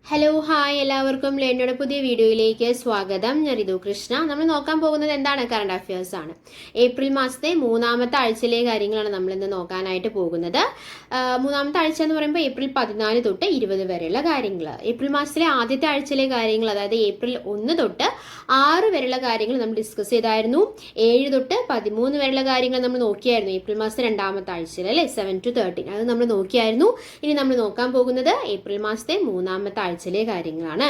Hello hi എല്ലാവർക്കും ലേണയുടെ പുതിയ വീഡിയോയിലേക്ക് സ്വാഗതം. ഞാൻ റിതു കൃഷ്ണ. നമ്മൾ നോക്കാൻ പോകുന്നത് എന്താണ്? കറണ്ട് അഫയേഴ്സ് ആണ്. ഏപ്രിൽ മാസത്തെ മൂന്നാമത്തെ ആഴ്ചയിലെ കാര്യങ്ങളാണ് നമ്മൾ ഇന്ന് നോക്കാനായിട്ട് പോകുന്നത്. മൂന്നാമത്തെ ആഴ്ച എന്ന് പറയുമ്പോൾ ഏപ്രിൽ 14 തൊട്ട് 20 വരെയുള്ള കാര്യങ്ങൾ. ഏപ്രിൽ മാസത്തിലെ ആദ്യത്തെ ആഴ്ചയിലെ കാര്യങ്ങൾ, അതായത് ഏപ്രിൽ 1 തൊട്ട് 6 വരെയുള്ള കാര്യങ്ങൾ നമ്മൾ ഡിസ്കസ് ചെയ്തായിരുന്നു. 7 തൊട്ട് 13 വരെയുള്ള കാര്യങ്ങൾ നമ്മൾ നോക്കിയായിരുന്നു ഏപ്രിൽ മാസത്തെ രണ്ടാമത്തെ ആഴ്ചയിൽ, അല്ലെ 7 to 13. അത് നമ്മൾ നോക്കിയായിരുന്നു. ഇനി നമ്മൾ നോക്കാൻ പോകുന്നത് ഏപ്രിൽ മാസത്തെ മൂന്നാമത്തെ ആഴ്ചയിലെ കാര്യങ്ങളാണ്.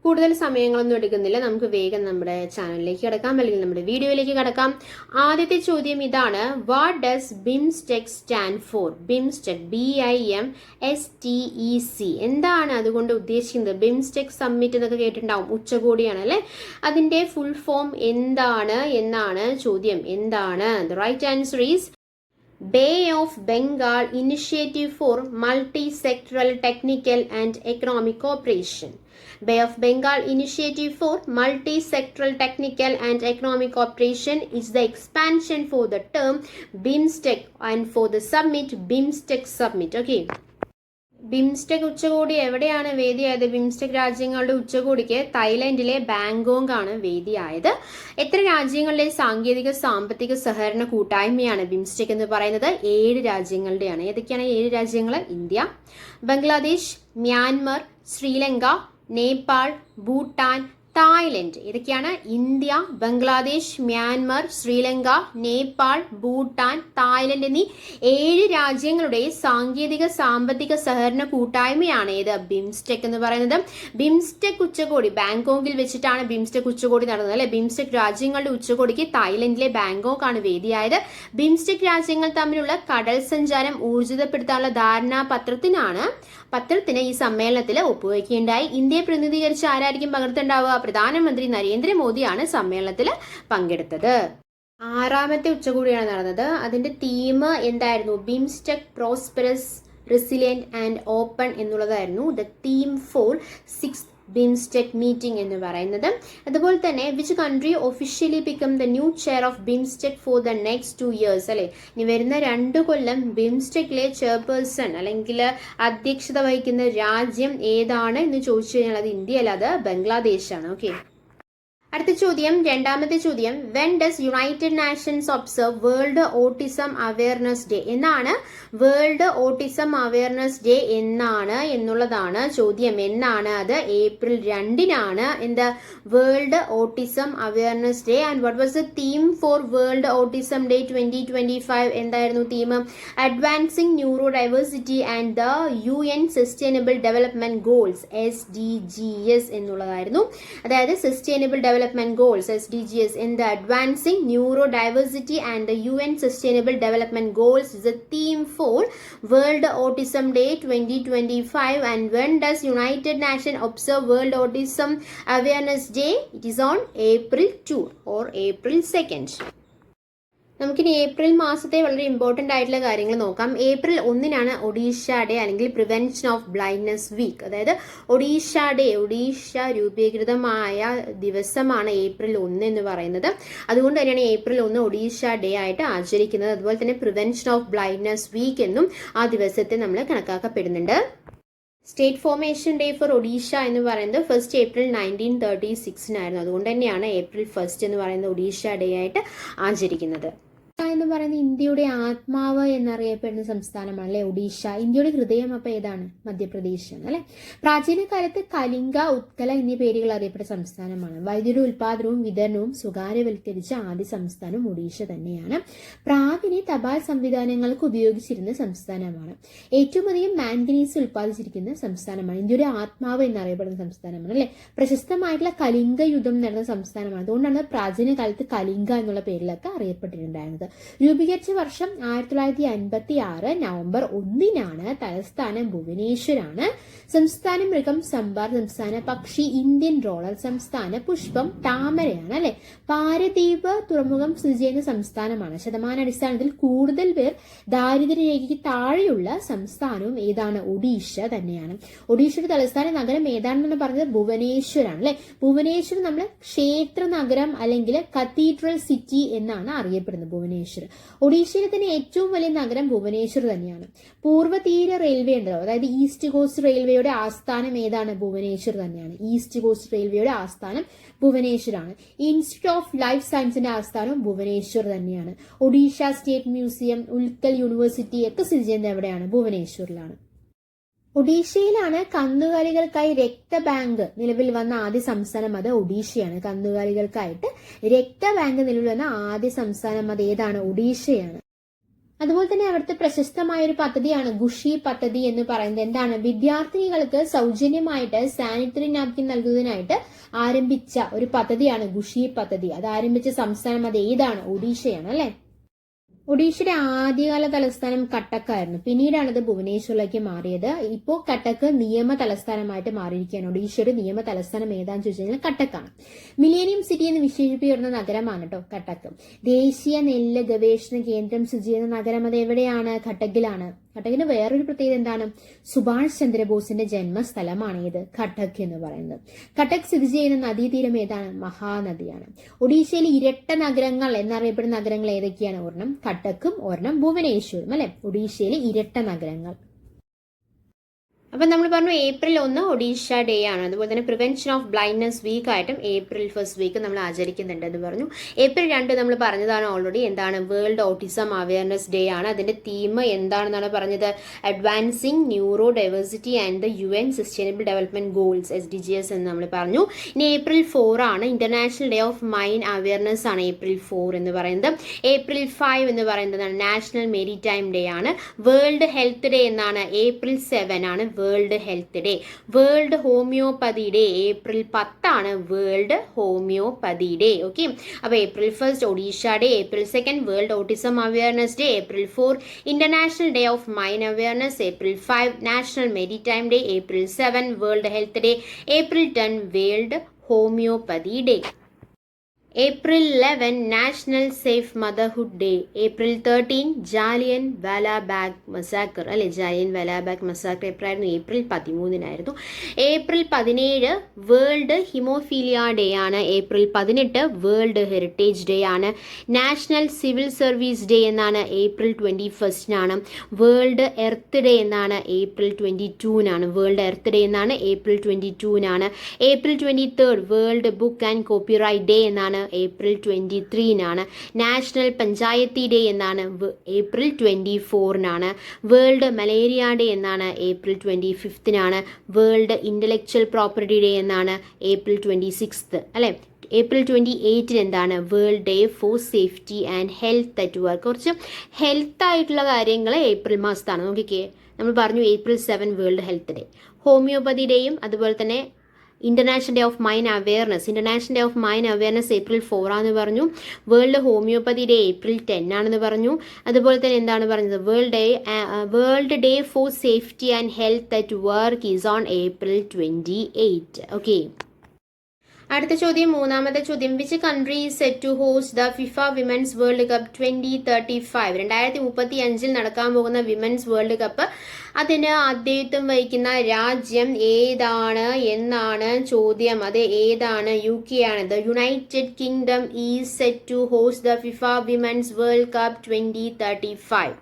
കൂടുതൽ സമയങ്ങളൊന്നും എടുക്കുന്നില്ല, നമുക്ക് വേഗം നമ്മുടെ ചാനലിലേക്ക് കിടക്കാം, അല്ലെങ്കിൽ നമ്മുടെ വീഡിയോയിലേക്ക് കിടക്കാം. ആദ്യത്തെ ചോദ്യം ഇതാണ്: what does BIMSTEC stand for? BIMSTEC, BIMSTEC, എന്താണ് അതുകൊണ്ട് ഉദ്ദേശിക്കുന്നത്? ബിംസ്റ്റെക് സമ്മിറ്റ് എന്നൊക്കെ കേട്ടിട്ടുണ്ടാവും, ഉച്ചകോടിയാണ് അല്ലെ. അതിന്റെ ഫുൾ ഫോം എന്താണ് എന്നാണ് ചോദ്യം. എന്താണ്? The right answer is Bay of Bengal Initiative for Multi-Sectoral Technical and Economic Cooperation. Bay of Bengal Initiative for Multi-Sectoral Technical and Economic Cooperation is the expansion for the term BIMSTEC and for the summit BIMSTEC Summit. Okay. BIMSTEC ഉച്ചകോടി എവിടെയാണ് വേദിയായത്? BIMSTEC രാജ്യങ്ങളുടെ ഉച്ചകോടിക്ക് തായ്ലൻഡിലെ ബാങ്കോങ് ആണ് വേദിയായത്. എത്ര രാജ്യങ്ങളിലെ സാങ്കേതിക സാമ്പത്തിക സഹകരണ കൂട്ടായ്മയാണ് ബിംസ്റ്റെക് എന്ന് പറയുന്നത്? 7 രാജ്യങ്ങളുടെയാണ്. ഏതൊക്കെയാണ് 7 രാജ്യങ്ങൾ? India, Bangladesh, Myanmar, Sri Lanka, Nepal, Bhutan, Thailand. ഇതൊക്കെയാണ് India, Bangladesh, Myanmar, Sri Lanka, Nepal, Bhutan, Thailand എന്നീ 7 രാജ്യങ്ങളുടെ സാങ്കേതിക സാമ്പത്തിക സഹകരണ കൂട്ടായ്മയാണ് ഏത്? ബിംസ്റ്റെക് എന്ന് പറയുന്നത്. ബിംസ്റ്റെക് ഉച്ചകോടി ബാങ്കോങ്ങിൽ വെച്ചിട്ടാണ് ബിംസ്റ്റെക് ഉച്ചകോടി നടന്നത്, അല്ലെ. ബിംസ്റ്റെക് രാജ്യങ്ങളുടെ ഉച്ചകോടിക്ക് തായ്ലൻഡിലെ ബാങ്കോക്ക് ആണ് വേദിയായത്. ബിംസ്റ്റെക് രാജ്യങ്ങൾ തമ്മിലുള്ള കടൽ സഞ്ചാരം ഊർജിതപ്പെടുത്താനുള്ള പത്രത്തിന് ഈ സമ്മേളനത്തിൽ ഒപ്പുവയ്ക്കുകയുണ്ടായി. ഇന്ത്യയെ പ്രതിനിധീകരിച്ച് ആരായിരിക്കും പങ്കെടുത്തുണ്ടാവുക? പ്രധാനമന്ത്രി നരേന്ദ്രമോദിയാണ് സമ്മേളനത്തിൽ പങ്കെടുത്തത്. 6ാമത്തെ ഉച്ചകോടിയാണ് നടന്നത്. അതിന്റെ തീം എന്തായിരുന്നു? BIMSTEC prosperous, resilient and open എന്നുള്ളതായിരുന്നു the theme for 6th BIMSTEC meeting എന്ന് പറയുന്നത്. അതുപോലെ തന്നെ which country officially become the new chair of BIMSTEC for the next 2 years, അല്ലെ. ഇനി വരുന്ന 2 കൊല്ലം ബിംസ്റ്റെക്കിലെ ചെയർപേഴ്സൺ അല്ലെങ്കിൽ അധ്യക്ഷത വഹിക്കുന്ന രാജ്യം ഏതാണ് എന്ന് ചോദിച്ചു കഴിഞ്ഞാൽ അത് ഇന്ത്യ അല്ല, അത് ബംഗ്ലാദേശാണ്. ഓക്കെ. അടുത്ത ചോദ്യം, രണ്ടാമത്തെ ചോദ്യം: when does United nations observe world autism awareness day? എന്നാണ് വേൾഡ് ഓട്ടിസം അവയർനെസ് ഡേ എന്നാണ് എന്നുള്ളതാണ് ചോദ്യം. എന്നാണ് അത്? ഏപ്രിൽ 2-നാണ് എന്ത്? World autism awareness day. And what was the theme four world autism day 2025? എന്തായിരുന്നു theme? Advancing neuro diversity and the UN sustainable development goals, SDGs എന്നുള്ളതായിരുന്നു. അതായത് sustainable development goals, SDGs, in the advancing neurodiversity and the UN sustainable development goals is a theme for World Autism Day 2025. And when does United Nations observe World Autism Awareness Day? It is on April 2 or April 2nd. നമുക്കിനി April മാസത്തെ വളരെ important ആയിട്ടുള്ള കാര്യങ്ങൾ നോക്കാം. April 1-നാണ് Odisha day അല്ലെങ്കിൽ prevention of blindness week. അതായത് Odisha day, Odisha രൂപീകൃതമായ ദിവസമാണ് April 1 എന്ന് പറയുന്നത്. അതുകൊണ്ട് തന്നെയാണ് ഏപ്രിൽ 1 ഒഡീഷ ഡേ ആയിട്ട് ആചരിക്കുന്നത്. അതുപോലെ തന്നെ പ്രിവെൻഷൻ ഓഫ് ബ്ലൈൻഡ്നെസ് വീക്ക് എന്നും ആ ദിവസത്തെ നമ്മൾ കണക്കാക്കപ്പെടുന്നുണ്ട്. State formation day for Odisha എന്ന് പറയുന്നത് 1st April 1936-നായിരുന്നു. അതുകൊണ്ട് തന്നെയാണ് ഏപ്രിൽ 1 എന്ന് പറയുന്നത് ഒഡീഷ ഡേ ആയിട്ട് ആചരിക്കുന്നത്. എന്ന് പറയുന്നത് ഇന്ത്യയുടെ ആത്മാവ് എന്നറിയപ്പെടുന്ന സംസ്ഥാനമാണ്, അല്ലെ, ഒഡീഷ. ഇന്ത്യയുടെ ഹൃദയം അപ്പോൾ ഏതാണ്? മധ്യപ്രദേശാണ്, അല്ലെ. പ്രാചീന കാലത്ത് കലിംഗ, ഉത്കല എന്നീ പേരുകൾ അറിയപ്പെട്ട സംസ്ഥാനമാണ്. വൈദ്യുതി ഉൽപാദനവും വിതരണവും സ്വകാര്യവൽക്കരിച്ച ആദ്യ സംസ്ഥാനം ഒഡീഷ തന്നെയാണ്. പ്രാവിനെ തപാൽ സംവിധാനങ്ങൾക്ക് ഉപയോഗിച്ചിരുന്ന സംസ്ഥാനമാണ്. ഏറ്റവും അധികം മാംഗനീസ് ഉൽപ്പാദിച്ചിരിക്കുന്ന സംസ്ഥാനമാണ്. ഇന്ത്യയുടെ ആത്മാവ് എന്നറിയപ്പെടുന്ന സംസ്ഥാനമാണ്, അല്ലെ. പ്രശസ്തമായിട്ടുള്ള കലിംഗ യുദ്ധം നടന്ന സംസ്ഥാനമാണ്. അതുകൊണ്ടാണ് പ്രാചീന കാലത്ത് കലിംഗ എന്നുള്ള പേരിലൊക്കെ അറിയപ്പെട്ടിട്ടുണ്ടായിരുന്നത്. രൂപീകരിച്ച വർഷം 1956 നവംബർ 1-നാണ്. തലസ്ഥാനം ഭുവനേശ്വരാണ്. സംസ്ഥാന മൃഗം സമ്പാർ, സംസ്ഥാന പക്ഷി ഇന്ത്യൻ റോളർ, സംസ്ഥാന പുഷ്പം താമരയാണ്, അല്ലെ. പാരദ്വീപ് തുറമുഖം സ്ഥിതി ചെയ്യുന്ന സംസ്ഥാനമാണ്. ശതമാനാടിസ്ഥാനത്തിൽ കൂടുതൽ പേർ ദാരിദ്ര്യരേഖയ്ക്ക് താഴെയുള്ള സംസ്ഥാനവും ഏതാണ്? ഒഡീഷ തന്നെയാണ്. ഒഡീഷയുടെ തലസ്ഥാന നഗരം ഏതാണെന്നാണ് പറഞ്ഞത്? ഭുവനേശ്വരാണ്, അല്ലെ. ഭുവനേശ്വർ നമ്മൾ ക്ഷേത്ര നഗരം അല്ലെങ്കിൽ കത്തീഡ്രൽ സിറ്റി എന്നാണ് അറിയപ്പെടുന്നത്. ഭുവനേശ്വർ ഭുവനേശ്വർ. ഒഡീഷയിലെ തന്നെ ഏറ്റവും വലിയ നഗരം ഭുവനേശ്വർ തന്നെയാണ്. പൂർവ്വതീര റെയിൽവേ ഉണ്ടല്ലോ, അതായത് ഈസ്റ്റ് കോസ്റ്റ് റെയിൽവേയുടെ ആസ്ഥാനം ഏതാണ്? ഭുവനേശ്വർ തന്നെയാണ്. ഈസ്റ്റ് കോസ്റ്റ് റെയിൽവേയുടെ ആസ്ഥാനം ഭുവനേശ്വറാണ്. ഇൻസ്റ്റിറ്റ്യൂട്ട് ഓഫ് ലൈഫ് സയൻസിന്റെ ആസ്ഥാനം ഭുവനേശ്വർ തന്നെയാണ്. ഒഡീഷ സ്റ്റേറ്റ് മ്യൂസിയം, ഉൽക്കൽ യൂണിവേഴ്സിറ്റി ഒക്കെ സ്ഥിതി ചെയ്യുന്നത് എവിടെയാണ്? ഭുവനേശ്വറിലാണ്. ഒഡീഷയിലാണ് കന്നുകാലികൾക്കായി രക്തബാങ്ക് നിലവിൽ വന്ന ആദ്യ സംസ്ഥാനം, അത് ഒഡീഷയാണ്. കന്നുകാലികൾക്കായിട്ട് രക്തബാങ്ക് നിലവിൽ വന്ന ആദ്യ സംസ്ഥാനം അത് ഏതാണ്? ഒഡീഷയാണ്. അതുപോലെ തന്നെ അവിടുത്തെ പ്രശസ്തമായ ഒരു പദ്ധതിയാണ് ഖുഷി പദ്ധതി എന്ന് പറയുന്നത്. എന്താണ്? വിദ്യാർത്ഥിനികൾക്ക് സൗജന്യമായിട്ട് സാനിറ്ററി നാപ്കിൻ നൽകുന്നതിനായിട്ട് ആരംഭിച്ച ഒരു പദ്ധതിയാണ് ഖുഷി പദ്ധതി. അത് ആരംഭിച്ച സംസ്ഥാനം അത് ഏതാണ്? ഒഡീഷയാണ് അല്ലെ. ഒഡീഷയുടെ ആദ്യകാല തലസ്ഥാനം കട്ടക്കായിരുന്നു. പിന്നീടാണ് ഇത് ഭുവനേശ്വറിലേക്ക് മാറിയത്. ഇപ്പോൾ കട്ടക്ക് നിയമ തലസ്ഥാനമായിട്ട് മാറിയിരിക്കുകയാണ്. ഒഡീഷയുടെ നിയമ തലസ്ഥാനം ഏതാണെന്ന് ചോദിച്ചു കഴിഞ്ഞാൽ കട്ടക്കാണ്. മിലേനിയം സിറ്റി എന്ന് വിശേഷിപ്പിക്കുന്ന നഗരമാണ് കേട്ടോ കട്ടക്ക്. ദേശീയ നെല്ല് ഗവേഷണ കേന്ദ്രം സ്ഥിതി ചെയ്യുന്ന നഗരം അത് എവിടെയാണ്? കട്ടക്കിലാണ്. കട്ടക്കിന് വേറൊരു പ്രത്യേകത എന്താണ്? സുഭാഷ് ചന്ദ്രബോസിന്റെ ജന്മസ്ഥലമാണ് ഇത് കട്ടക്ക് എന്ന് പറയുന്നത്. കട്ടക്ക് സ്ഥിതി ചെയ്യുന്ന നദീതീരം ഏതാണ്? മഹാനദിയാണ്. ഒഡീഷയിലെ ഇരട്ട നഗരങ്ങൾ എന്നറിയപ്പെടുന്ന നഗരങ്ങൾ ഏതൊക്കെയാണ്? ഒരെണ്ണം കട്ടക്കും ഒരെണ്ണം ഭുവനേശ്വരും അല്ലെ. ഒഡീഷയിലെ ഇരട്ട നഗരങ്ങൾ. അപ്പം നമ്മൾ പറഞ്ഞു April 1 ഒഡീഷ ഡേ ആണ്. അതുപോലെ തന്നെ പ്രിവെൻഷൻ ഓഫ് ബ്ലൈൻഡ്നെസ് വീക്ക് ആയിട്ടും April 1 വീക്ക് നമ്മൾ ആചരിക്കുന്നുണ്ട് എന്ന് പറഞ്ഞു. April 2 നമ്മൾ പറഞ്ഞതാണ് ഓൾറെഡി. എന്താണ്? വേൾഡ് ഓട്ടിസം അവയർനെസ് ഡേ ആണ്. അതിന്റെ തീം എന്താണെന്നാണ് പറഞ്ഞത്? Advancing neurodiversity and the UN sustainable development goals SDGs എന്ന് നമ്മൾ പറഞ്ഞു. ഇനി April 4 ആണ് international day of mine awareness ആണ് April 4 എന്ന് പറയുന്നത്. April 5 എന്ന് പറയുന്നത് നാഷണൽ മെരിടൈം ഡേ ആണ്. വേൾഡ് ഹെൽത്ത് ഡേ എന്നാണ് April 7 ആണ് world health day. World homoeopathy day April 10 ആണ് വേൾഡ് ഹോമിയോപ്പതി ഡേ. ഓക്കെ, അപ്പോൾ April 1 Odisha day, April 2 world autism awareness day, April 4 international day of mine awareness, April 5 national maritime day, April 7 world health day, April 10 world homoeopathy day. April 11 national safe motherhood day, April 13 Jallian Walabagh massacre അല്ലെ. Jallian Walabagh massacre എപ്പോഴായിരുന്നു? April 13 April 17 world haemophilia day ആണ്. April 18 world heritage day ആണ്. National civil service day എന്നാണ് April 21 world earth day എന്നാണ് April 22 world earth day എന്നാണ് April 22 April 23 world book and copyright day എന്നാണ് April 23 national Panchayati day എന്നാണ് April 24 world malaria day എന്നാണ് April 25 world intellectual property day എന്നാണ് April 26 അല്ലെ. April 28 എന്താണ്? World day for safety and health at work. കുറച്ച് health ആയിട്ടുള്ള കാര്യങ്ങൾ ഏപ്രിൽ മാസത്താണ്. നോക്കിക്കേ, നമ്മൾ പറഞ്ഞു April 7 world health day, homoeopathy ഡേയും അതുപോലെ തന്നെ international day of mine awareness. International day of mine awareness April 4 ആണെന്ന് പറഞ്ഞു. വേൾഡ് ഹോമിയോപ്പതി ഡേ April 10 ആണെന്ന് പറഞ്ഞു. അതുപോലെ തന്നെ എന്താണ് പറഞ്ഞത്? World day for safety and health at work is on April 28. Okay, അടുത്ത ചോദ്യം, മൂന്നാമത്തെ ചോദ്യം. Which country is set to host the FIFA women's world cup 2035? 2035 നടക്കാൻ പോകുന്ന വിമൻസ് വേൾഡ് കപ്പ് അതിന് ആതിഥേയത്വം വഹിക്കുന്ന രാജ്യം ഏതാണ് എന്നാണ് ചോദ്യം. അത് ഏതാണ്? UK ആണ്. The United Kingdom is set to host the FIFA women's world cup 2035.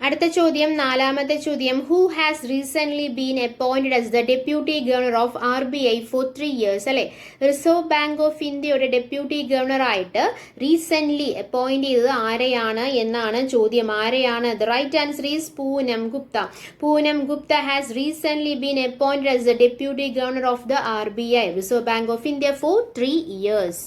അടുത്ത ചോദ്യം, നാലാമത്തെ ചോദ്യം. Who has recent been appointed as the deputy governor of RBI for 3 years അല്ലെ. റിസർവ് ബാങ്ക് ഓഫ് ഇന്ത്യയുടെ ഡെപ്യൂട്ടി ഗവർണറായിട്ട് റീസെന്റ് അപ്പോയിന്റ് ചെയ്തത് ആരെയാണ് എന്നാണ് ചോദ്യം. ആരെയാണ്? The right answer is Poonam Gupta. Poonam Gupta has recent been appointed as the deputy governor of the RBI reserve bank of India for 3 years.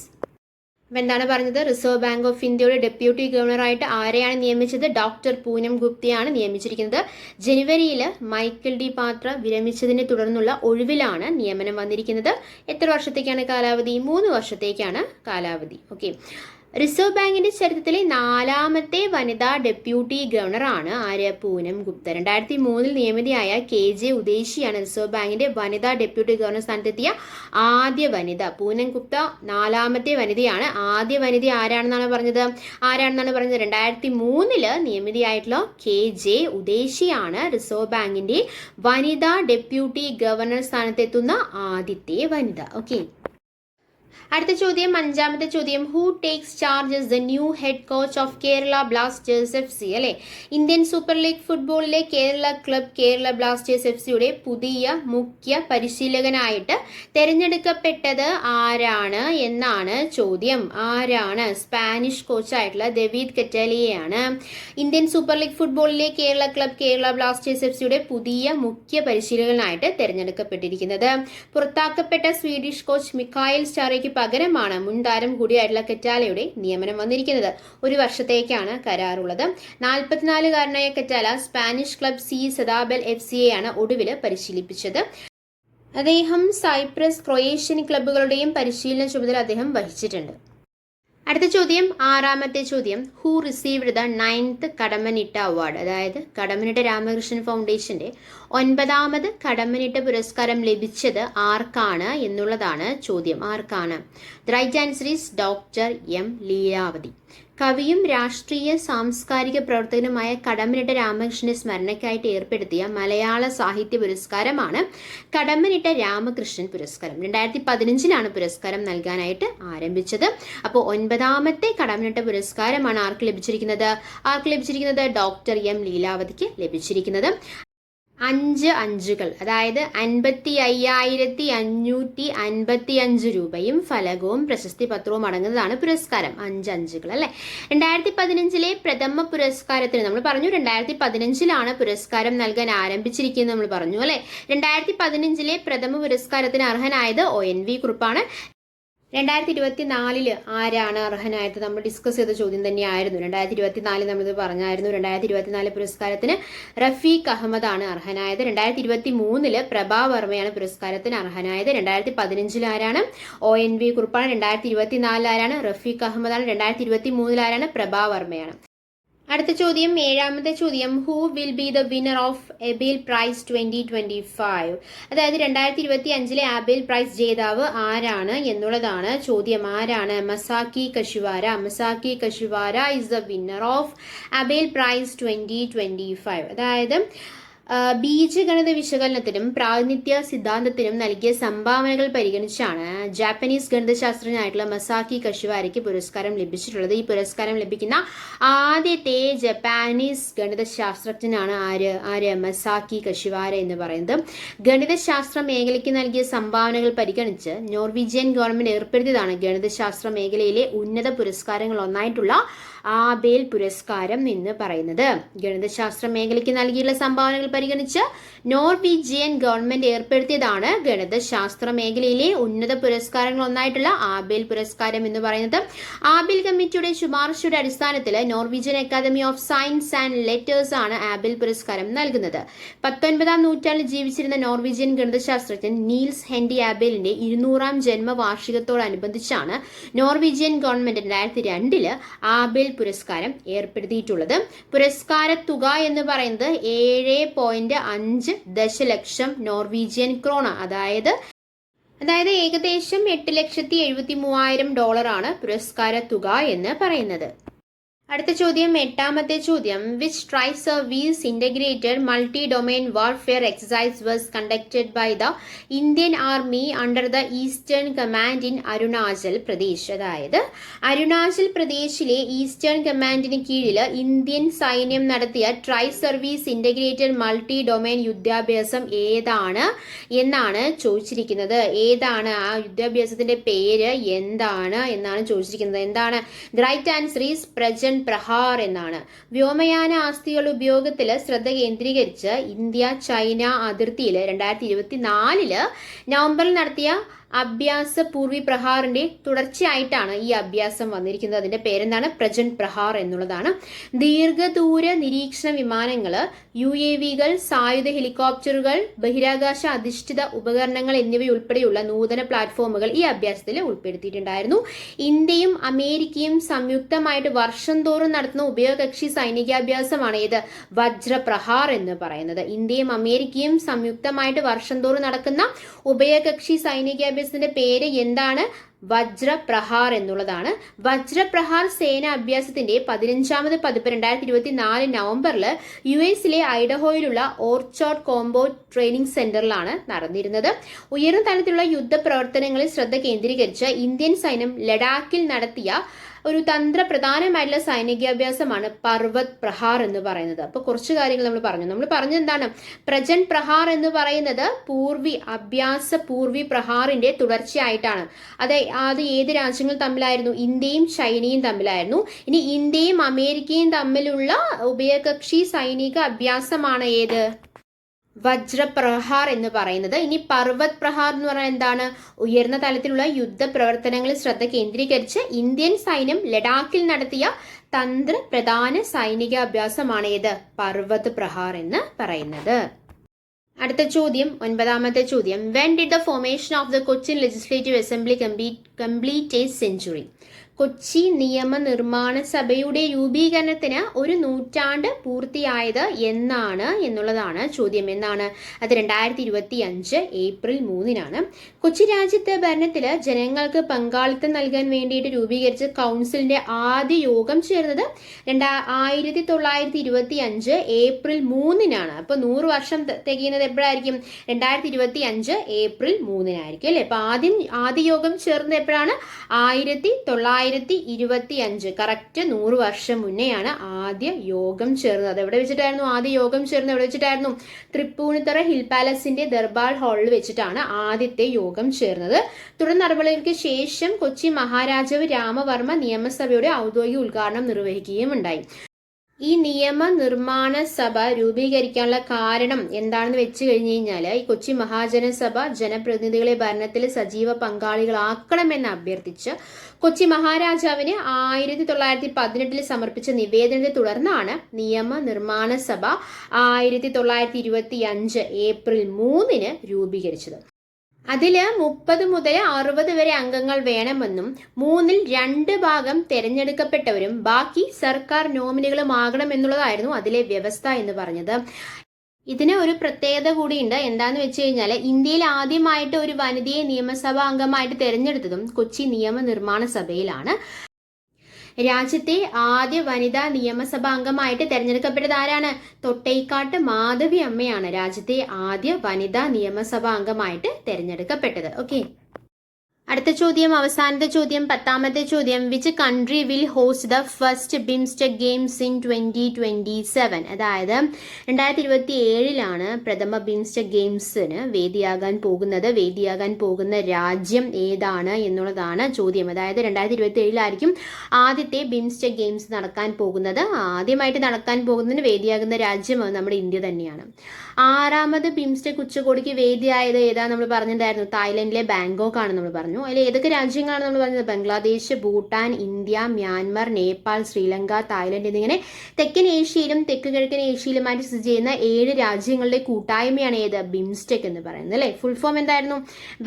അപ്പം എന്താണ് പറഞ്ഞത്? റിസർവ് ബാങ്ക് ഓഫ് ഇന്ത്യയുടെ ഡെപ്യൂട്ടി ഗവർണറായിട്ട് ആരെയാണ് നിയമിച്ചത്? ഡോക്ടർ പൂനം ഗുപ്തയാണ് നിയമിച്ചിരിക്കുന്നത്. ജനുവരിയിൽ മൈക്കിൾ ഡി പാത്ര വിരമിച്ചതിനെ തുടർന്നുള്ള ഒഴിവിലാണ് നിയമനം വന്നിരിക്കുന്നത്. എത്ര വർഷത്തേക്കാണ് കാലാവധി? 3 വർഷത്തേക്കാണ് കാലാവധി. ഓക്കെ, റിസർവ് ബാങ്കിന്റെ ചരിത്രത്തിലെ 4ാമത്തെ വനിതാ ഡെപ്യൂട്ടി ഗവർണറാണ് ആര്യ? പൂനം ഗുപ്ത. 2003 നിയമിതയായ KJ ഉദേശിയാണ് റിസർവ് ബാങ്കിന്റെ വനിതാ ഡെപ്യൂട്ടി ഗവർണർ സ്ഥാനത്തെത്തിയ ആദ്യ വനിത. പൂനം ഗുപ്ത 4ാമത്തെ വനിതയാണ്. ആദ്യ വനിത ആരാണെന്നാണ് പറഞ്ഞത്? 2003 നിയമിതയായിട്ടുള്ള KJ ഉദേശിയാണ് റിസർവ് ബാങ്കിന്റെ വനിതാ ഡെപ്യൂട്ടി ഗവർണർ സ്ഥാനത്തെത്തുന്ന ആദ്യത്തെ വനിത. ഓക്കെ, അടുത്ത ചോദ്യം, അഞ്ചാമത്തെ ചോദ്യം, who takes charge the new head coach of Kerala Blasters FC അല്ലെ? ഇന്ത്യൻ സൂപ്പർ ലീഗ് ഫുട്ബോളിലെ കേരള ക്ലബ് കേരള ബ്ലാസ്റ്റേഴ്സ് FCയുടെ പുതിയ മുഖ്യ പരിശീലകനായിട്ട് തെരഞ്ഞെടുക്കപ്പെട്ടത് ആരാണ് എന്നാണ് ചോദ്യം. ആരാണ്? സ്പാനിഷ് കോച്ചായിട്ടുള്ള ഡേവിഡ് കറ്റാലിയയാണ് ഇന്ത്യൻ സൂപ്പർ ലീഗ് ഫുട്ബോളിലെ കേരള ക്ലബ് കേരള ബ്ലാസ്റ്റേഴ്സ് FCയുടെ പുതിയ മുഖ്യ പരിശീലകനായിട്ട് തെരഞ്ഞെടുക്കപ്പെട്ടിരിക്കുന്നത്. പുറത്താക്കപ്പെട്ട സ്വീഡിഷ് കോച്ച് മിക്കായൽ സ്റ്റാറയ്ക്ക് പകരമാണ് മുൻ താരം കൂടിയായിട്ടുള്ള കറ്റാലയുടെ നിയമനം വന്നിരിക്കുന്നത്. 1 വർഷത്തേക്കാണ് കരാറുള്ളത്. 44-കാരനായ കറ്റാല സ്പാനിഷ് ക്ലബ് സി സദാബെൽ FCയെയാണ് ഒടുവിൽ പരിശീലിപ്പിച്ചത്. അദ്ദേഹം സൈപ്രസ്, ക്രൊയേഷ്യൻ ക്ലബ്ബുകളുടെയും പരിശീലന ചുമതല അദ്ദേഹം വഹിച്ചിട്ടുണ്ട്. അടുത്ത ചോദ്യം, ആറാമത്തെ ചോദ്യം, who received the 9th Kadammanitta award? അതായത് കടമ്മനിട്ട രാമകൃഷ്ണൻ ഫൗണ്ടേഷന്റെ 9ാമത് കടമ്മനിട്ട പുരസ്കാരം ലഭിച്ചത് ആർക്കാണ് എന്നുള്ളതാണ് ചോദ്യം. ആർക്കാണ്? The right answer is doctor M Leelavathi. കവിയും രാഷ്ട്രീയ സാംസ്കാരിക പ്രവർത്തകനുമായ കടമ്മനിട്ട രാമകൃഷ്ണന്റെ സ്മരണയ്ക്കായിട്ട് ഏർപ്പെടുത്തിയ മലയാള സാഹിത്യ പുരസ്കാരമാണ് കടമ്മനിട്ട രാമകൃഷ്ണൻ പുരസ്കാരം. 2015 പുരസ്കാരം നൽകാനായിട്ട് ആരംഭിച്ചത്. അപ്പോൾ 9ാമത്തെ കടമ്മനിട്ട പുരസ്കാരമാണ് ആർക്ക് ലഭിച്ചിരിക്കുന്നത്? ഡോക്ടർ M ലീലാവതിക്ക് ലഭിച്ചിരിക്കുന്നത്. 5 അഞ്ചുകൾ, അതായത് 55,555 രൂപയും ഫലകവും പ്രശസ്തി പത്രവും അടങ്ങുന്നതാണ് പുരസ്കാരം. 5 അഞ്ചുകൾ അല്ലെ? 2015 പ്രഥമ പുരസ്കാരത്തിന് നമ്മൾ പറഞ്ഞു 2015 പുരസ്കാരം നൽകാൻ ആരംഭിച്ചിരിക്കുന്നത് നമ്മൾ പറഞ്ഞു അല്ലെ? 2015 പ്രഥമ പുരസ്കാരത്തിന് അർഹനായത് ONV കുറുപ്പാണ്. 2024 ആരാണ് അർഹനായത്? നമ്മൾ ഡിസ്കസ് ചെയ്ത ചോദ്യം തന്നെയായിരുന്നു. 2024 നമ്മളിത് പറഞ്ഞായിരുന്നു. 2024 പുരസ്കാരത്തിന് റഫീഖ് അഹമ്മദ് ആണ് അർഹനായത്. 2023 പ്രഭാ വർമ്മയാണ് പുരസ്കാരത്തിന് അർഹനായത്. 2015 ആരാണ്? ONV കുറുപ്പാണ്. 2024 ആരാണ്? റഫീഖ് അഹമ്മദാണ്. 2023 ആരാണ്? പ്രഭാ വർമ്മയാണ്. അടുത്ത ചോദ്യം, ഏഴാമത്തെ ചോദ്യം, who will be the winner of Abel prize 2025? അതായത് 2025 ആബേൽ പ്രൈസ് ജേതാവ് ആരാണ് എന്നുള്ളതാണ് ചോദ്യം. ആരാണ്? Masaki Kashiwara is the winner of Abel prize 2025. അതായത് ബീജഗണിത വിശകലനത്തിനും പ്രാതിനിധ്യ സിദ്ധാന്തത്തിനും നൽകിയ സംഭാവനകൾ പരിഗണിച്ചാണ് ജാപ്പനീസ് ഗണിതശാസ്ത്രജ്ഞനായിട്ടുള്ള മസാക്കി കശുവാരയ്ക്ക് പുരസ്കാരം ലഭിച്ചിട്ടുള്ളത്. ഈ പുരസ്കാരം ലഭിക്കുന്ന ആദ്യത്തെ ജപ്പാനീസ് ഗണിതശാസ്ത്രജ്ഞനാണ് ആര്? മസാക്കി കശുവാര എന്ന് പറയുന്നത്. ഗണിതശാസ്ത്ര മേഖലയ്ക്ക് നൽകിയ സംഭാവനകൾ പരിഗണിച്ച് നോർവീജിയൻ ഗവൺമെന്റ് ഏർപ്പെടുത്തിയതാണ് ഗണിതശാസ്ത്ര മേഖലയിലെ ഉന്നത പുരസ്കാരങ്ങൾ ഒന്നായിട്ടുള്ള ആബേൽ പുരസ്കാരം എന്ന് പറയുന്നത്. ഗണിതശാസ്ത്ര മേഖലയ്ക്ക് നൽകിയുള്ള സംഭാവനകൾ പരിഗണിച്ച് നോർവീജിയൻ ഗവൺമെന്റ് ഏർപ്പെടുത്തിയതാണ് ഗണിതശാസ്ത്ര മേഖലയിലെ ഉന്നത പുരസ്കാരങ്ങൾ ഒന്നായിട്ടുള്ള ആബേൽ പുരസ്കാരം എന്ന് പറയുന്നത്. ആബേൽ കമ്മിറ്റിയുടെ ശുപാർശയുടെ അടിസ്ഥാനത്തിൽ Norwegian academy of science and letters ആണ് ആബേൽ പുരസ്കാരം നൽകുന്നത്. 19ാം നൂറ്റാണ്ടിൽ ജീവിച്ചിരുന്ന നോർവീജിയൻ ഗണിതശാസ്ത്രജ്ഞൻ നീൽസ് ഹെൻറി ആബേലിന്റെ 200ാം ജന്മവാർഷികത്തോടനുബന്ധിച്ചാണ് നോർവീജിയൻ ഗവൺമെന്റ് 2002 ആബേൽ പുരസ്കാരം ഏർപ്പെടുത്തിയിട്ടുള്ളത്. പുരസ്കാര തുക എന്ന് പറയുന്നത് 7.5 ദശലക്ഷം നോർവീജിയൻ ക്രോണ, അതായത് ഏകദേശം $8,73,000 ആണ് പുരസ്കാര തുക എന്ന് പറയുന്നത്. അടുത്ത ചോദ്യം, എട്ടാമത്തെ ചോദ്യം, which tri service integrated multi domain warfare exercise was conducted by the Indian army under the eastern command in Arunachal Pradesh? അതായത് അരുണാചൽ പ്രദേശിലെ ഈസ്റ്റേൺ കമാൻഡിന് കീഴിൽ ഇന്ത്യൻ സൈന്യം നടത്തിയ tri service integrated multi domain യുദ്ധാഭ്യാസം ഏതാണ് എന്നാണ് ചോദിച്ചിരിക്കുന്നത്. ഏതാണ് ആ യുദ്ധാഭ്യാസത്തിന്റെ പേര്? എന്താണ് എന്നാണ് ചോദിച്ചിരിക്കുന്നത്. എന്താണ്? The right answer is Prajan Prahar എന്നാണ്. വ്യോമയാന ആസ്തികളുടെ ഉപയോഗത്തിൽ ശ്രദ്ധ കേന്ദ്രീകരിച്ച് ഇന്ത്യ ചൈന അതിർത്തിയിൽ 2024 നവംബറിൽ നടത്തിയ അഭ്യാസ പൂർവി പ്രഹാറിന്റെ തുടർച്ചയായിട്ടാണ് ഈ അഭ്യാസം വന്നിരിക്കുന്നത്. അതിന്റെ പേരെന്താണ്? പ്രജൻ പ്രഹാർ എന്നുള്ളതാണ്. ദീർഘദൂര നിരീക്ഷണ വിമാനങ്ങൾ, UAVകൾ, സായുധ ഹെലികോപ്റ്ററുകൾ, ബഹിരാകാശ അധിഷ്ഠിത ഉപകരണങ്ങൾ എന്നിവയുൾപ്പെടെയുള്ള നൂതന പ്ലാറ്റ്ഫോമുകൾ ഈ അഭ്യാസത്തിൽ ഉൾപ്പെടുത്തിയിട്ടുണ്ടായിരുന്നു. ഇന്ത്യയും അമേരിക്കയും സംയുക്തമായിട്ട് വർഷം തോറും നടത്തുന്ന ഉഭയകക്ഷി സൈനികാഭ്യാസമാണ് ഏത്? വജ്രപ്രഹാർ എന്ന് പറയുന്നത്. ഇന്ത്യയും അമേരിക്കയും സംയുക്തമായിട്ട് വർഷം തോറും നടക്കുന്ന ഉഭയകക്ഷി സൈനികാഭ്യാസം അഭ്യാസത്തിന്റെ പേര് എന്താണ്? വജ്രപ്രഹാർ എന്നുള്ളതാണ്. വജ്രപ്രഹാർ സേന അഭ്യാസത്തിന്റെ 15ാമത് പതിപ്പ് 2024 നവംബറിൽ US ഐഡഹോയിലുള്ള ഓർച്ചാർഡ് കോംബോട്ട് ട്രെയിനിങ് സെന്ററിലാണ് നടന്നിരുന്നത്. ഉയർന്ന തലത്തിലുള്ള യുദ്ധ പ്രവർത്തനങ്ങളിൽ ശ്രദ്ധ കേന്ദ്രീകരിച്ച് ഇന്ത്യൻ സൈന്യം ലഡാക്കിൽ നടത്തിയ ഒരു തന്ത്രപ്രധാനമായിട്ടുള്ള സൈനികാഭ്യാസമാണ് പർവത് പ്രഹാർ എന്ന് പറയുന്നത്. അപ്പോൾ കുറച്ച് കാര്യങ്ങൾ നമ്മൾ പറഞ്ഞു എന്താണ്? പ്രജൻ പ്രഹാർ എന്ന് പറയുന്നത് പൂർവി പ്രഹാറിന്റെ തുടർച്ചയായിട്ടാണ്. അത് ഏത് രാജ്യങ്ങൾ തമ്മിലായിരുന്നു? ഇന്ത്യയും ചൈനയും തമ്മിലായിരുന്നു. ഇനി ഇന്ത്യയും അമേരിക്കയും തമ്മിലുള്ള ഉഭയകക്ഷി സൈനിക അഭ്യാസമാണ് ഏത്? വജ്രപ്രഹാർ എന്ന് പറയുന്നത്. ഇനി പർവത് പ്രഹാർ എന്ന് പറയുന്നത് എന്താണ്? ഉയർന്ന തലത്തിലുള്ള യുദ്ധ പ്രവർത്തനങ്ങളിൽ ശ്രദ്ധ കേന്ദ്രീകരിച്ച് ഇന്ത്യൻ സൈന്യം ലഡാക്കിൽ നടത്തിയ തന്ത്രപ്രധാന സൈനിക അഭ്യാസമാണ് ഏത്? പർവത് പ്രഹാർ എന്ന് പറയുന്നത്. അടുത്ത ചോദ്യം, 9ാമത്തെ ചോദ്യം. When did the formation of the Cochin legislative assembly complete A century? Kochi നിയമനിർമ്മാണ സഭയുടെ രൂപീകരണത്തിന് 1 നൂറ്റാണ്ട് പൂർത്തിയായത് എന്നാണ് എന്നുള്ളതാണ് ചോദ്യം. എന്നാണ് അത്? 2025 ഏപ്രിൽ 3-നാണ്. കൊച്ചി രാജ്യത്തെ ഭരണത്തിൽ ജനങ്ങൾക്ക് പങ്കാളിത്തം നൽകാൻ വേണ്ടിയിട്ട് രൂപീകരിച്ച കൗൺസിലിന്റെ ആദ്യ യോഗം ചേർന്നത് 1925 ഏപ്രിൽ 3-നാണ്. അപ്പൊ 100 വർഷം തികയുന്നത് എപ്പോഴായിരിക്കും? 2025 ഏപ്രിൽ 3-നായിരിക്കും അല്ലെ? അപ്പൊ ആദ്യ യോഗം ചേർന്നത് എപ്പോഴാണ്? 1925. കറക്റ്റ് 100 വർഷം മുന്നെയാണ് ആദ്യ യോഗം ചേർന്നത്. എവിടെ വെച്ചിട്ടായിരുന്നു ആദ്യ യോഗം ചേർന്നത്? എവിടെ വെച്ചിട്ടായിരുന്നു? തൃപ്പൂണിത്തറ ഹിൽ പാലസിന്റെ ദർബാർ ഹാളിൽ വെച്ചിട്ടാണ് ആദ്യത്തെ യോഗം ചേർന്നത്. തുടർ നടപടികൾക്ക് ശേഷം കൊച്ചി മഹാരാജാവ് രാമവർമ്മ നിയമസഭയുടെ ഔദ്യോഗിക ഉദ്ഘാടനം നിർവഹിക്കുകയും ഉണ്ടായി. ഈ നിയമനിർമ്മാണ സഭ രൂപീകരിക്കാനുള്ള കാരണം എന്താണെന്ന് വെച്ച് കഴിഞ്ഞു കഴിഞ്ഞാൽ ഈ കൊച്ചി മഹാജനസഭ ജനപ്രതിനിധികളെ ഭരണത്തിൽ സജീവ പങ്കാളികളാക്കണമെന്ന് അഭ്യർത്ഥിച്ച് കൊച്ചി മഹാരാജാവിന് 1918 സമർപ്പിച്ച നിവേദനത്തെ തുടർന്നാണ് നിയമനിർമ്മാണ സഭ 1925 ഏപ്രിൽ 3-ന് രൂപീകരിച്ചത്. അതിൽ 30 മുതൽ 60 വരെ അംഗങ്ങൾ വേണമെന്നും 2/3 ഭാഗം തെരഞ്ഞെടുക്കപ്പെട്ടവരും ബാക്കി സർക്കാർ നോമിനികളുമാകണമെന്നുള്ളതായിരുന്നു അതിലെ വ്യവസ്ഥ എന്ന് പറഞ്ഞത്. ഇതിന് ഒരു പ്രത്യേകത കൂടിയുണ്ട്. എന്താന്ന് വെച്ച് കഴിഞ്ഞാൽ ഇന്ത്യയിൽ ആദ്യമായിട്ട് ഒരു വനിതയെ നിയമസഭാ അംഗമായിട്ട് തെരഞ്ഞെടുത്തതും കൊച്ചി നിയമനിർമ്മാണ സഭയിലാണ്. രാജ്യത്തെ ആദ്യ വനിതാ നിയമസഭാ അംഗമായിട്ട് തെരഞ്ഞെടുക്കപ്പെട്ടത് ആരാണ്? തൊട്ടേക്കാട്ട് മാധവി അമ്മയാണ് രാജ്യത്തെ ആദ്യ വനിതാ നിയമസഭാ അംഗമായിട്ട് തെരഞ്ഞെടുക്കപ്പെട്ടത്. ഓക്കെ, അടുത്ത ചോദ്യം, അവസാനത്തെ ചോദ്യം, 10ാമത്തെ ചോദ്യം. Which country will host the first BIMSTEC games in 2027? അതായത് 2027-ലാണ് പ്രഥമ ബിംസ്റ്റെക് ഗെയിംസിന് വേദിയാകാൻ പോകുന്ന രാജ്യം ഏതാണ് എന്നുള്ളതാണ് ചോദ്യം. അതായത് 2027-ലായിരിക്കും ആദ്യത്തെ ബിംസ്റ്റെക് ഗെയിംസ് നടക്കാൻ പോകുന്നത്. ആദ്യമായിട്ട് നടക്കാൻ പോകുന്നതിന് വേദിയാകുന്ന രാജ്യം നമ്മുടെ ഇന്ത്യ തന്നെയാണ്. 6ാമത് ബിംസ്റ്റെക് ഉച്ചകോടിക്ക് വേദിയായത് ഏതാ നമ്മൾ പറഞ്ഞിട്ടുണ്ടായിരുന്നു? തായ്ലൻഡിലെ ബാങ്കോക്ക് ആണ് നമ്മൾ പറഞ്ഞു. അതിൽ ഏതൊക്കെ രാജ്യങ്ങളാണ് നമ്മൾ പറഞ്ഞത്? Bangladesh, Bhutan, India, Myanmar, Nepal, Sri Lanka, Thailand എന്നിങ്ങനെ തെക്കൻ ഏഷ്യയിലും തെക്ക് കിഴക്കൻ ഏഷ്യയിലുമായിട്ട് സ്ഥിതി ചെയ്യുന്ന 7 രാജ്യങ്ങളുടെ കൂട്ടായ്മയാണ് ഏത്? ബിംസ്റ്റെക് എന്ന് പറയുന്നത് അല്ലെ. ഫുൾ ഫോം എന്തായിരുന്നു?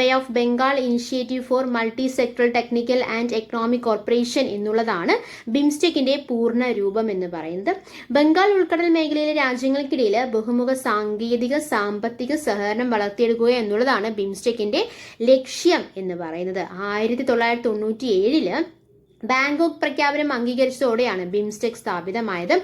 Bay of Bengal initiative four multi sectoral technical and economic corporation എന്നുള്ളതാണ് ബിംസ്റ്റെക്കിന്റെ പൂർണ്ണ രൂപം എന്ന് പറയുന്നത്. ബംഗാൾ ഉൾക്കടൽ മേഖലയിലെ രാജ്യങ്ങൾക്കിടയിൽ ബഹുമുഖ സാങ്കേതിക സാമ്പത്തിക സഹകരണം വളർത്തിയെടുക്കുക എന്നുള്ളതാണ് ബിംസ്റ്റെക്കിന്റെ ലക്ഷ്യം എന്ന് പറയുന്നത്. 1997-ല് ബാങ്കോക്ക് പ്രഖ്യാപനം അംഗീകരിച്ചതോടെയാണ് ബിംസ്റ്റെക് സ്ഥാപിതമായത്.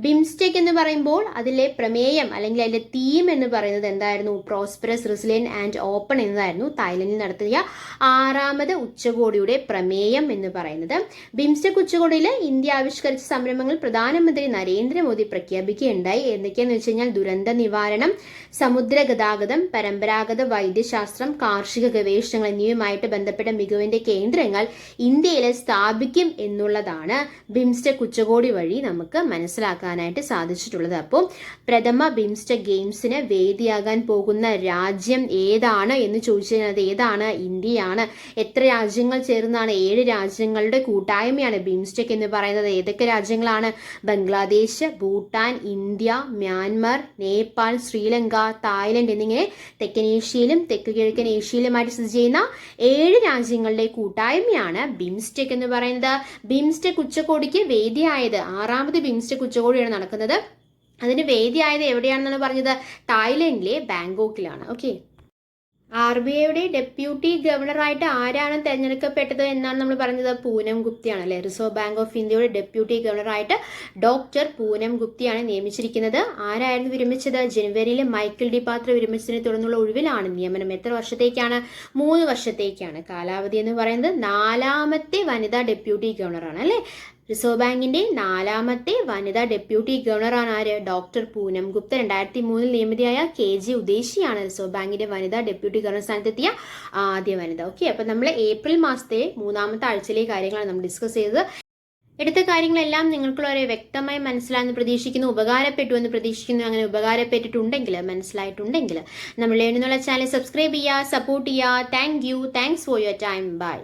ബിംസ്റ്റെക് എന്ന് പറയുമ്പോൾ അതിലെ പ്രമേയം അല്ലെങ്കിൽ അതിന്റെ തീം എന്ന് പറയുന്നത് എന്തായിരുന്നു? പ്രോസ്പെറസ്, റെസിലിയന്റ് ആൻഡ് ഓപ്പൺ എന്നതായിരുന്നു തായ്ലൻഡിൽ നടത്തിയ 6ാമത് ഉച്ചകോടിയുടെ പ്രമേയം എന്ന് പറയുന്നത്. ബിംസ്റ്റെക് ഉച്ചകോടിയിൽ ഇന്ത്യ ആവിഷ്കരിച്ച സംരംഭങ്ങൾ പ്രധാനമന്ത്രി നരേന്ദ്രമോദി പ്രഖ്യാപിക്കുകയുണ്ടായി. എന്തൊക്കെയാന്ന് വെച്ച് കഴിഞ്ഞാൽ ദുരന്ത നിവാരണം, സമുദ്ര ഗതാഗതം, പരമ്പരാഗത വൈദ്യശാസ്ത്രം, കാർഷിക ഗവേഷണങ്ങൾ എന്നിവയുമായിട്ട് ബന്ധപ്പെട്ട മികവിന്റെ കേന്ദ്രങ്ങൾ ഇന്ത്യയിൽ സ്ഥാപിക്കും എന്നുള്ളതാണ് ബിംസ്റ്റെക് ഉച്ചകോടി വഴി നമുക്ക് മനസ്സിലാക്കാനായിട്ട് സാധിച്ചിട്ടുള്ളത്. അപ്പോൾ പ്രഥമ ബിംസ്റ്റെക് ഗെയിംസിന് വേദിയാകാൻ പോകുന്ന രാജ്യം ഏതാണ് എന്ന് ചോദിച്ചു കഴിഞ്ഞാൽ അത് ഏതാണ്? ഇന്ത്യയാണ്. എത്ര രാജ്യങ്ങൾ ചേർന്നാണ്? 7 രാജ്യങ്ങളുടെ കൂട്ടായ്മയാണ് ബിംസ്റ്റെക് എന്ന് പറയുന്നത്. ഏതൊക്കെ രാജ്യങ്ങളാണ്? Bangladesh, Bhutan, India, Myanmar, Nepal, Sri Lanka, Thailand എന്നിങ്ങനെ തെക്കൻ ഏഷ്യയിലും തെക്ക് കിഴക്കൻ ഏഷ്യയിലുമായിട്ട് സ്ഥിതി ചെയ്യുന്ന 7 രാജ്യങ്ങളുടെ കൂട്ടായ്മയാണ് ബിംസ്റ്റെക് എന്ന് പറയുന്നത്. ബിംസ്റ്റെക് ഉച്ചകോടിക്ക് വേദിയായത് 6ാമത് ബിംസ്റ്റെക് ഉച്ചകോടിയാണ് നടക്കുന്നത്. അതിന് വേദിയായത് എവിടെയാണെന്നാണ് പറഞ്ഞത്? തായ്ലൻഡിലെ ബാങ്കോക്കിലാണ്. ഓക്കെ, RBIയുടെ ഡെപ്യൂട്ടി ഗവർണറായിട്ട് ആരാണ് തെരഞ്ഞെടുക്കപ്പെട്ടത് എന്നാണ് നമ്മൾ പറഞ്ഞത്? പൂനം ഗുപ്തയാണ് അല്ലെ. റിസർവ് ബാങ്ക് ഓഫ് ഇന്ത്യയുടെ ഡെപ്യൂട്ടി ഗവർണറായിട്ട് ഡോക്ടർ പൂനം ഗുപ്തയാണ് നിയമിച്ചിരിക്കുന്നത്. ആരായിരുന്നു വിരമിച്ചത്? ജനുവരിയിൽ മൈക്കിൾ ഡി പാത്ര വിരമിച്ചതിനെ തുടർന്നുള്ള ഒഴിവിലാണ് നിയമനം. എത്ര വർഷത്തേക്കാണ്? 3 വർഷത്തേക്കാണ്. കാലാവധി എന്ന് പറയുന്നത് 4ാമത്തെ വനിതാ ഡെപ്യൂട്ടി ഗവർണറാണ് അല്ലെ. റിസർവ് ബാങ്കിന്റെ 4ാമത്തെ വനിതാ ഡെപ്യൂട്ടി ഗവർണറാണ് ആര്? ഡോക്ടർ പൂനം ഗുപ്ത. 2003 നിയമിതയായ KG ഉദേശിയാണ് റിസർവ് ബാങ്കിന്റെ വനിതാ ഡെപ്യൂട്ടി ഗവർണർ സ്ഥാനത്തെത്തിയ ആദ്യ വനിത. ഓക്കെ, അപ്പൊ നമ്മൾ ഏപ്രിൽ മാസത്തെ 3ാമത്തെ ആഴ്ചയിലെ കാര്യങ്ങളാണ് നമ്മൾ ഡിസ്കസ് ചെയ്തത്. എടുത്ത കാര്യങ്ങളെല്ലാം നിങ്ങൾക്ക് വളരെ വ്യക്തമായി മനസ്സിലായെന്ന് പ്രതീക്ഷിക്കുന്നു, ഉപകാരപ്പെട്ടു എന്ന് പ്രതീക്ഷിക്കുന്നു. അങ്ങനെ ഉപകാരപ്പെട്ടിട്ടുണ്ടെങ്കിൽ, മനസ്സിലായിട്ടുണ്ടെങ്കിൽ നമ്മൾ എന്നുള്ള ചാനൽ സബ്സ്ക്രൈബ് ചെയ്യുക, സപ്പോർട്ട് ചെയ്യുക. Thanks for your time. By.